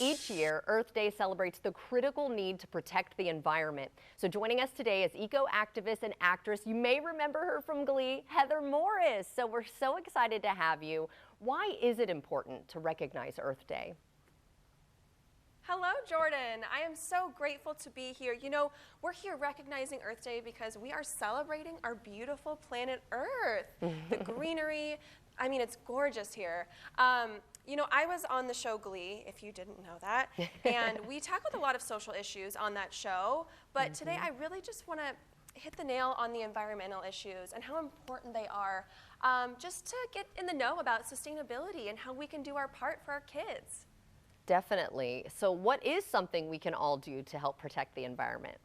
Each year, Earth Day celebrates the critical need to protect the environment. So joining us today is eco-activist and actress, you may remember her from Glee, Heather Morris. So we're so excited to have you. Why is it important to recognize Earth Day? Hello, Jordan. I am so grateful to be here. You know, we're here recognizing Earth Day because we are celebrating our beautiful planet Earth. The greenery, I mean, it's gorgeous here. You know, I was on the show Glee, if you didn't know that, and we tackled a lot of social issues on that show, but today I really just want to hit the nail on the environmental issues and how important they are, just to get in the know about sustainability and how we can do our part for our kids. Definitely. So what is something we can all do to help protect the environment?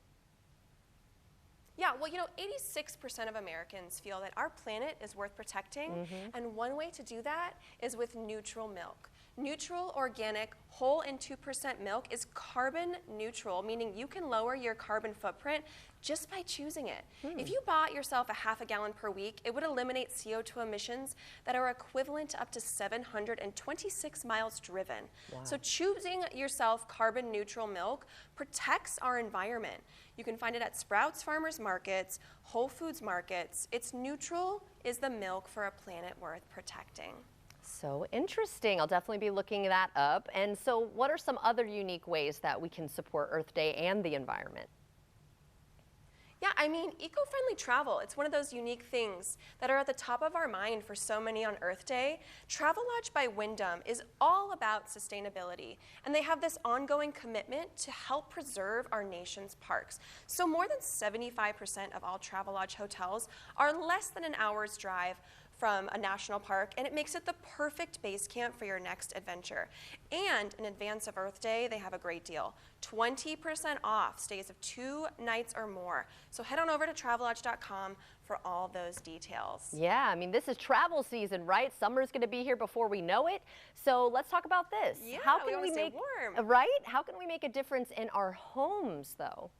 Yeah, well, you know, 86% of Americans feel that our planet is worth protecting, and one way to do that is with neutral milk. Neutral, organic, whole and 2% milk is carbon neutral, meaning you can lower your carbon footprint just by choosing it. If you bought yourself a half a gallon per week, it would eliminate CO2 emissions that are equivalent to up to 726 miles driven. Wow. So choosing yourself carbon neutral milk protects our environment. You can find it at Sprouts Farmers Markets, Whole Foods Markets. It's neutral is the milk for a planet worth protecting. So interesting. I'll definitely be looking that up. And so what are some other unique ways that we can support Earth Day and the environment? Yeah, I mean, eco-friendly travel, it's one of those unique things that are at the top of our mind for so many on Earth Day. Travelodge by Wyndham is all about sustainability, and they have this ongoing commitment to help preserve our nation's parks. So more than 75% of all Travelodge hotels are less than an hour's drive from a national park, and it makes it the perfect base camp for your next adventure. And in advance of Earth Day, they have a great deal. 20% off stays of 2 nights or more. So head on over to Travelodge.com for all those details. Yeah, I mean, this is travel season, right? Summer's going to be here before we know it. So let's talk about this. Yeah, How can we want we to stay make warm. right? How can we make a difference in our homes, though?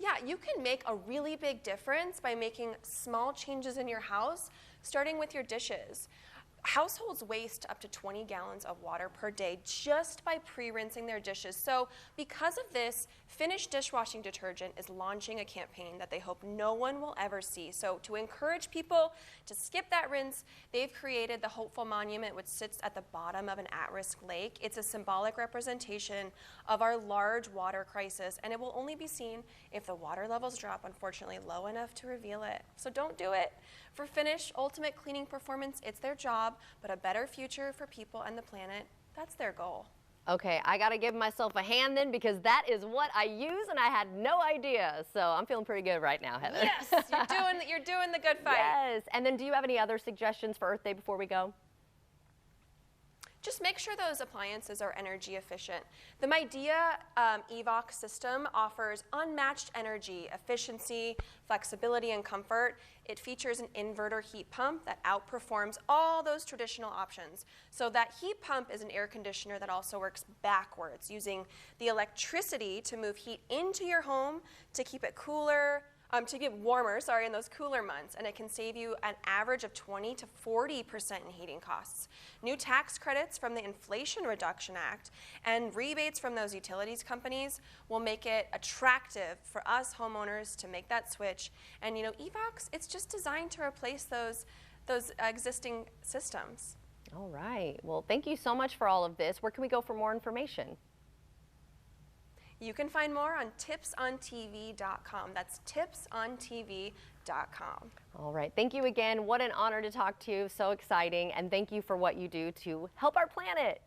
Yeah, you can make a really big difference by making small changes in your house, starting with your dishes. Households waste up to 20 gallons of water per day just by pre-rinsing their dishes. So because of this, Finish Dishwashing Detergent is launching a campaign that they hope no one will ever see. So to encourage people to skip that rinse, they've created the Hopeful Monument, which sits at the bottom of an at-risk lake. It's a symbolic representation of our large water crisis, and it will only be seen if the water levels drop, unfortunately, low enough to reveal it. So don't do it. For Finish Ultimate Cleaning Performance, it's their job, but a better future for people and the planet, that's their goal. Okay, I got to give myself a hand then because that is what I use and I had no idea. So I'm feeling pretty good right now, Heather. Yes, you're doing the good fight. Yes, and then do you have any other suggestions for Earth Day before we go? Just make sure those appliances are energy efficient. The Midea EVOC system offers unmatched energy, efficiency, flexibility, and comfort. It features an inverter heat pump that outperforms all those traditional options. So that heat pump is an air conditioner that also works backwards, using the electricity to move heat into your home to keep it cooler, to get warmer, in those cooler months, and it can save you an average of 20 to 40% in heating costs. New tax credits from the Inflation Reduction Act and rebates from those utilities companies will make it attractive for us homeowners to make that switch. And you know, EVOX, it's just designed to replace those existing systems. All right. Well, thank you so much for all of this. Where can we go for more information? You can find more on tipsontv.com. That's tipsontv.com. All right. Thank you again. What an honor to talk to you. So exciting. And thank you for what you do to help our planet.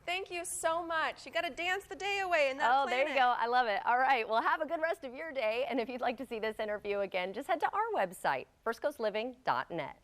Thank you so much. You got to dance the day away in that planet. There you go. I love it. All right. Well, have a good rest of your day. And if you'd like to see this interview again, just head to our website, firstcoastliving.net.